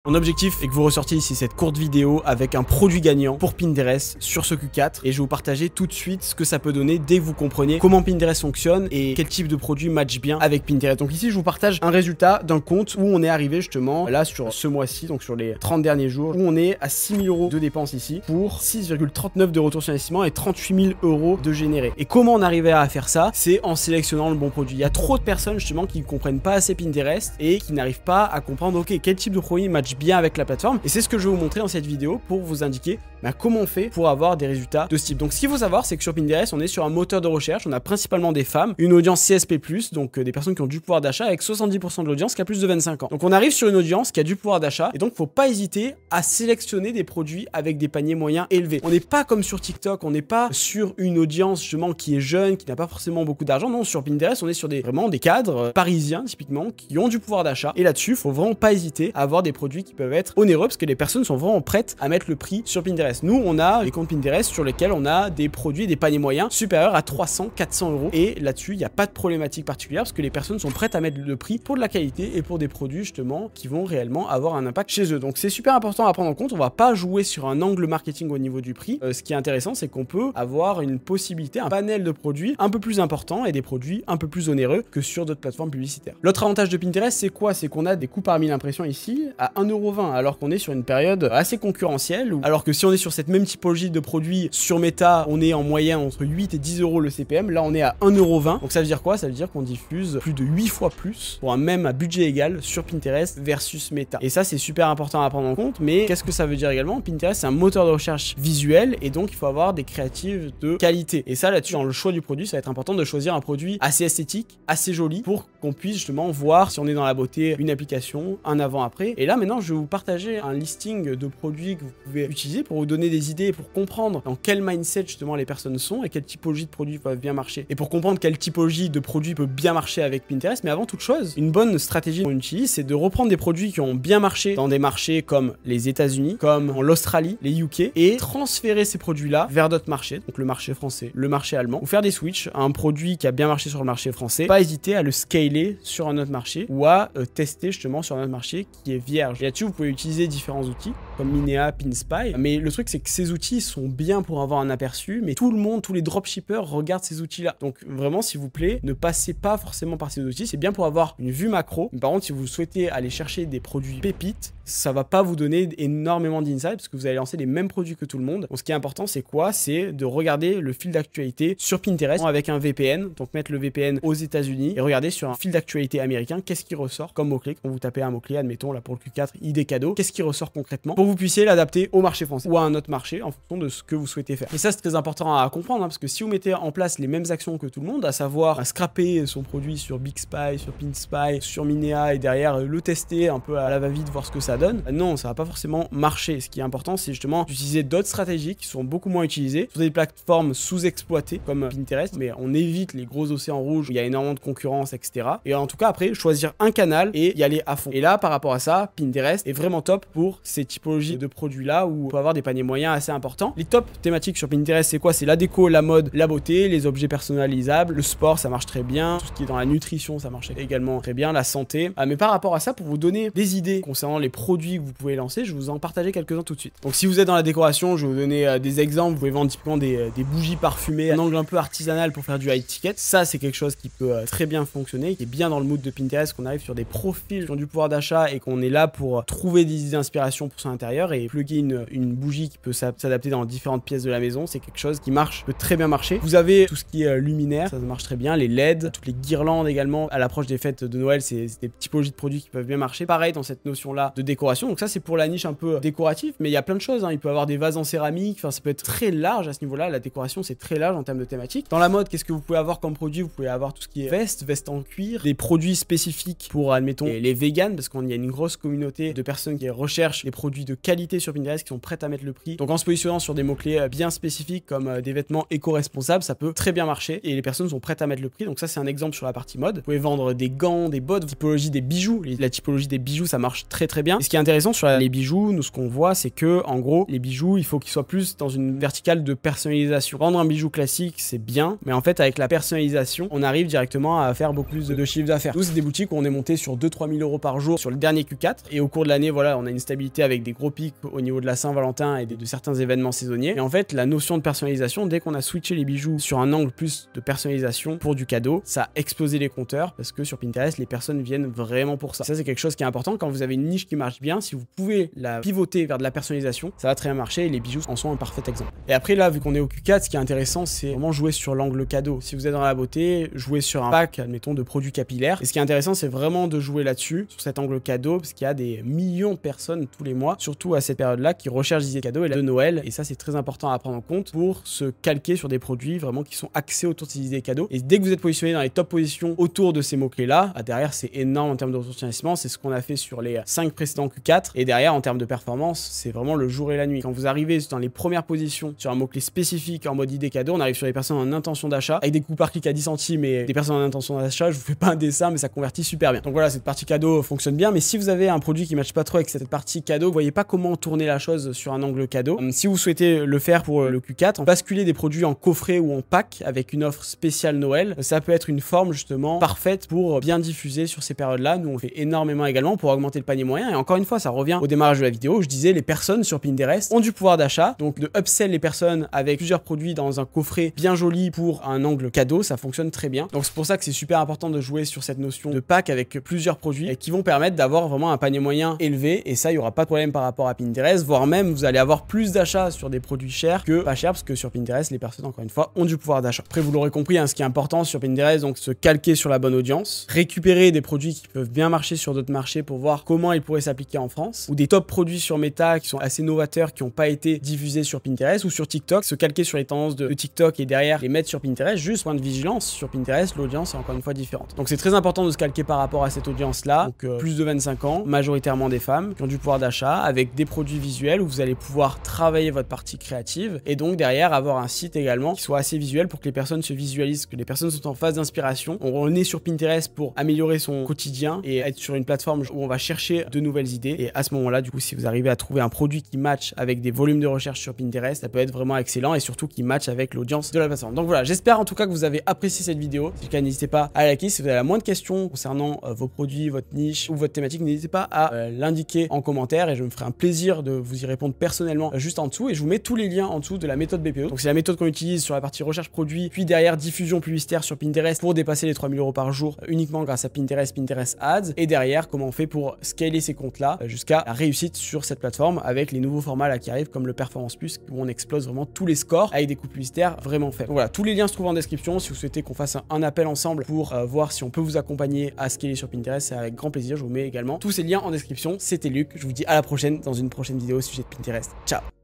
Mon objectif est que vous ressortiez ici cette courte vidéo avec un produit gagnant pour Pinterest sur ce Q4 et je vais vous partager tout de suite ce que ça peut donner dès que vous comprenez comment Pinterest fonctionne et quel type de produit match bien avec Pinterest. Donc ici je vous partage un résultat d'un compte où on est arrivé justement là sur ce mois-ci, donc sur les 30 derniers jours, où on est à 6 000 € de dépenses ici pour 6,39 de retour sur investissement et 38 000 € de générés. Et comment on arrivait à faire ça? C'est en sélectionnant le bon produit. Il y a trop de personnes justement qui ne comprennent pas assez Pinterest et qui n'arrivent pas à comprendre ok quel type de produit match bien avec la plateforme, et c'est ce que je vais vous montrer dans cette vidéo pour vous indiquer comment on fait pour avoir des résultats de ce type. Donc ce qu'il faut savoir, c'est que sur Pinterest on est sur un moteur de recherche, on a principalement des femmes, une audience CSP+, donc des personnes qui ont du pouvoir d'achat, avec 70% de l'audience qui a plus de 25 ans. Donc on arrive sur une audience qui a du pouvoir d'achat, et donc faut pas hésiter à sélectionner des produits avec des paniers moyens élevés. On n'est pas comme sur TikTok, on n'est pas sur une audience justement qui est jeune, qui n'a pas forcément beaucoup d'argent. Non, sur Pinterest on est sur vraiment des cadres parisiens typiquement qui ont du pouvoir d'achat, et là-dessus faut vraiment pas hésiter à avoir des produits qui peuvent être onéreux parce que les personnes sont vraiment prêtes à mettre le prix sur Pinterest. Nous, on a des comptes Pinterest sur lesquels on a des produits, des paniers moyens supérieurs à 300, 400 €, et là-dessus, il n'y a pas de problématique particulière parce que les personnes sont prêtes à mettre le prix pour de la qualité et pour des produits justement qui vont réellement avoir un impact chez eux. Donc c'est super important à prendre en compte. On va pas jouer sur un angle marketing au niveau du prix. Ce qui est intéressant, c'est qu'on peut avoir une possibilité, un panel de produits un peu plus important et des produits un peu plus onéreux que sur d'autres plateformes publicitaires. L'autre avantage de Pinterest, c'est quoi? C'est qu'on a des coûts par 1000 impressions ici à 1,20 €, alors qu'on est sur une période assez concurrentielle, alors que si on est sur cette même typologie de produits sur Meta, on est en moyenne entre 8 et 10 € le CPM, là on est à 1,20 €. Donc ça veut dire quoi? Ça veut dire qu'on diffuse plus de 8 fois plus pour un même budget égal sur Pinterest versus Meta. Et ça c'est super important à prendre en compte, mais qu'est-ce que ça veut dire également? Pinterest c'est un moteur de recherche visuel et donc il faut avoir des créatives de qualité. Et ça là-dessus, dans le choix du produit, ça va être important de choisir un produit assez esthétique, assez joli pour qu'on puisse justement voir si on est dans la beauté, une application, un avant-après. Et là maintenant je vais vous partager un listing de produits que vous pouvez utiliser pour vous donner des idées, pour comprendre dans quel mindset justement les personnes sont et quelle typologie de produits peuvent bien marcher, et pour comprendre quelle typologie de produits peut bien marcher avec Pinterest. Mais avant toute chose, une bonne stratégie qu'on utilise, c'est de reprendre des produits qui ont bien marché dans des marchés comme les États-Unis, comme l'Australie, les UK, et transférer ces produits-là vers d'autres marchés, donc le marché français, le marché allemand, ou faire des switches à un produit qui a bien marché sur le marché français, pas hésiter à le scaler sur un autre marché ou à tester justement sur un autre marché qui est vierge. Et là-dessus, vous pouvez utiliser différents outils comme Minea, Pinspy, mais le truc c'est que ces outils sont bien pour avoir un aperçu, mais tout le monde, tous les dropshippers regardent ces outils-là. Donc vraiment, s'il vous plaît, ne passez pas forcément par ces outils, c'est bien pour avoir une vue macro. Mais par contre, si vous souhaitez aller chercher des produits pépites, ça va pas vous donner énormément d'insight parce que vous allez lancer les mêmes produits que tout le monde. Donc ce qui est important, c'est quoi? C'est de regarder le fil d'actualité sur Pinterest avec un VPN, donc mettre le VPN aux États-Unis et regarder sur un fil d'actualité américain qu'est-ce qui ressort comme mot-clé. Quand vous tapez un mot-clé, admettons là pour le Q4, idée cadeau, qu'est-ce qui ressort concrètement pour que vous puissiez l'adapter au marché français ou à un autre marché en fonction de ce que vous souhaitez faire. Et ça, c'est très important à comprendre parce que si vous mettez en place les mêmes actions que tout le monde, à savoir scraper son produit sur Bigspy, sur Pinspy, sur Minea et derrière le tester un peu à la va-vite, voir ce que ça donne, non, ça va pas forcément marcher. Ce qui est important, c'est justement d'utiliser d'autres stratégies qui sont beaucoup moins utilisées sur des plateformes sous-exploitées comme Pinterest, mais on évite les gros océans rouges où il y a énormément de concurrence, etc. Et en tout cas, après, choisir un canal et y aller à fond. Et là, par rapport à ça, Pinterest est vraiment top pour ces typologies de produits-là où on peut avoir des paniers moyens assez importants. Les top thématiques sur Pinterest, c'est quoi? C'est la déco, la mode, la beauté, les objets personnalisables, le sport, ça marche très bien, tout ce qui est dans la nutrition, ça marche également très bien, la santé. Mais par rapport à ça, pour vous donner des idées concernant les produits que vous pouvez lancer, je vais vous en partager quelques-uns tout de suite. Donc si vous êtes dans la décoration, je vais vous donner des exemples. Vous pouvez vendre typiquement des bougies parfumées, un angle un peu artisanal pour faire du high ticket. Ça, c'est quelque chose qui peut très bien fonctionner, qui est bien dans le mood de Pinterest, qu'on arrive sur des profils qui ont du pouvoir d'achat et qu'on est là pour trouver des idées d'inspiration pour son intérieur et plugger une bougie qui peut s'adapter dans différentes pièces de la maison. C'est quelque chose qui peut très bien marcher. Vous avez tout ce qui est luminaire, ça marche très bien, les LED, toutes les guirlandes également. À l'approche des fêtes de Noël, c'est des typologies de produits qui peuvent bien marcher. Pareil dans cette notion-là de décoration. Donc ça, c'est pour la niche un peu décorative, mais il y a plein de choses. Il peut y avoir des vases en céramique. Enfin, ça peut être très large à ce niveau-là. La décoration, c'est très large en termes de thématique. Dans la mode, qu'est-ce que vous pouvez avoir comme produit? Vous pouvez avoir tout ce qui est veste en cuir, des produits spécifiques pour, admettons, les véganes, parce qu'il y a une grosse communauté de personnes qui recherchent des produits de qualité sur Pinterest qui sont prêtes à mettre le prix. Donc en se positionnant sur des mots-clés bien spécifiques comme des vêtements éco-responsables, ça peut très bien marcher et les personnes sont prêtes à mettre le prix. Donc ça, c'est un exemple sur la partie mode. Vous pouvez vendre des gants, des bottes, typologie des bijoux. La typologie des bijoux, ça marche très très bien. Et ce qui est intéressant sur les bijoux, nous ce qu'on voit, c'est que en gros, les bijoux, il faut qu'ils soient plus dans une verticale de personnalisation. Vendre un bijou classique, c'est bien, mais en fait, avec la personnalisation, on arrive directement à faire beaucoup plus de chiffre d'affaires. Nous, c'est des boutiques où on est monté sur 2-3 000 euros par jour sur le dernier Q4 et au cours de l'année, voilà, on a une stabilité avec des gros pics au niveau de la Saint-Valentin et de certains événements saisonniers. Et en fait, la notion de personnalisation, dès qu'on a switché les bijoux sur un angle plus de personnalisation pour du cadeau, ça a explosé les compteurs parce que sur Pinterest, les personnes viennent vraiment pour ça. Ça, c'est quelque chose qui est important quand vous avez une niche qui marche bien. Si vous pouvez la pivoter vers de la personnalisation, ça va très bien marcher et les bijoux en sont un parfait exemple. Et après, là, vu qu'on est au Q4, ce qui est intéressant, c'est vraiment jouer sur l'angle cadeau. Si vous êtes dans la beauté, jouer sur un pack, admettons, de produits capillaires. Et ce qui est intéressant, c'est vraiment de jouer là-dessus, sur cet angle cadeau, parce qu'il y a des millions de personnes tous les mois, surtout à cette période-là, qui recherchent des idées cadeaux et de Noël. Et ça, c'est très important à prendre en compte pour se calquer sur des produits vraiment qui sont axés autour de ces idées cadeaux. Et dès que vous êtes positionné dans les top positions autour de ces mots-clés-là, derrière, c'est énorme en termes de retour sur investissement. C'est ce qu'on a fait sur les 5 précédents Q4. Et derrière, en termes de performance, c'est vraiment le jour et la nuit. Quand vous arrivez dans les premières positions sur un mot-clé spécifique en mode idée cadeau, on arrive sur les personnes en intention d'achat avec des coûts par clic à 10 centimes et des personnes en intention d'achat. Je vous fais pas un dessin, mais ça convertit super bien. Donc voilà, cette partie cadeau fonctionne bien. Mais si vous avez un produit qui ne matche pas trop avec cette partie cadeau, vous voyez pas comment tourner la chose sur un angle cadeau. Si vous souhaitez le faire pour le Q4, basculer des produits en coffret ou en pack avec une offre spéciale Noël, ça peut être une forme justement parfaite pour bien diffuser sur ces périodes-là. Nous, on fait énormément également pour augmenter le panier moyen. Et encore une fois, ça revient au démarrage de la vidéo où je disais les personnes sur Pinterest ont du pouvoir d'achat. Donc de upsell les personnes avec plusieurs produits dans un coffret bien joli pour un angle cadeau, ça fonctionne très bien. Donc c'est pour ça que c'est super important de jouer sur cette notion de pack avec plusieurs produits et qui vont permettre d'avoir vraiment un panier moyen élevé. Et ça, il n'y aura pas de problème par rapport à Pinterest, voire même vous allez avoir plus d'achats sur des produits chers que pas chers parce que sur Pinterest, les personnes, encore une fois, ont du pouvoir d'achat. Après, vous l'aurez compris, hein, ce qui est important sur Pinterest, donc se calquer sur la bonne audience, récupérer des produits qui peuvent bien marcher sur d'autres marchés pour voir comment ils pourraient s'appliquer en France, ou des top produits sur Meta qui sont assez novateurs, qui n'ont pas été diffusés sur Pinterest ou sur TikTok, se calquer sur les tendances de TikTok et derrière les mettre sur Pinterest, juste point de vigilance. Sur Pinterest, l'audience est encore une fois différente. Donc c'est très important de se calquer par rapport à cette audience-là, donc plus de 25 ans, majoritairement des femmes qui ont du pouvoir d'achat, avec des produits visuels où vous allez pouvoir travailler votre partie créative et donc derrière avoir un site également qui soit assez visuel pour que les personnes se visualisent, que les personnes sont en phase d'inspiration. On est sur Pinterest pour améliorer son quotidien et être sur une plateforme où on va chercher de nouvelles idées. Et à ce moment-là, du coup, si vous arrivez à trouver un produit qui match avec des volumes de recherche sur Pinterest, ça peut être vraiment excellent et surtout qui match avec l'audience de la plateforme. Donc voilà, j'espère en tout cas que vous avez apprécié cette vidéo. Si le cas, n'hésitez pas à liker. Si vous avez la moindre question concernant vos produits, votre niche ou votre thématique, n'hésitez pas à l'indiquer en commentaire et je me ferai un plaisir de vous y répondre personnellement juste en dessous. Et je vous mets tous les liens en dessous de la méthode BPO. Donc c'est la méthode qu'on utilise sur la partie recherche produit, puis derrière diffusion publicitaire sur Pinterest pour dépasser les 3 000 euros par jour uniquement grâce à Pinterest Ads. Et derrière, comment on fait pour scaler ces comptes-là jusqu'à la réussite sur cette plateforme avec les nouveaux formats là qui arrivent comme le Performance Plus où on explose vraiment tous les scores avec des coûts publicitaires vraiment faibles. Donc voilà, tous les liens se trouvent en description. Si vous souhaitez qu'on fasse un appel ensemble pour voir si on peut vous accompagner à scaler sur Pinterest, c'est avec grand plaisir. Je vous mets également tous ces liens en description. C'était Luc. Je vous dis à la prochaine dans une prochaine vidéo au sujet de Pinterest. Ciao!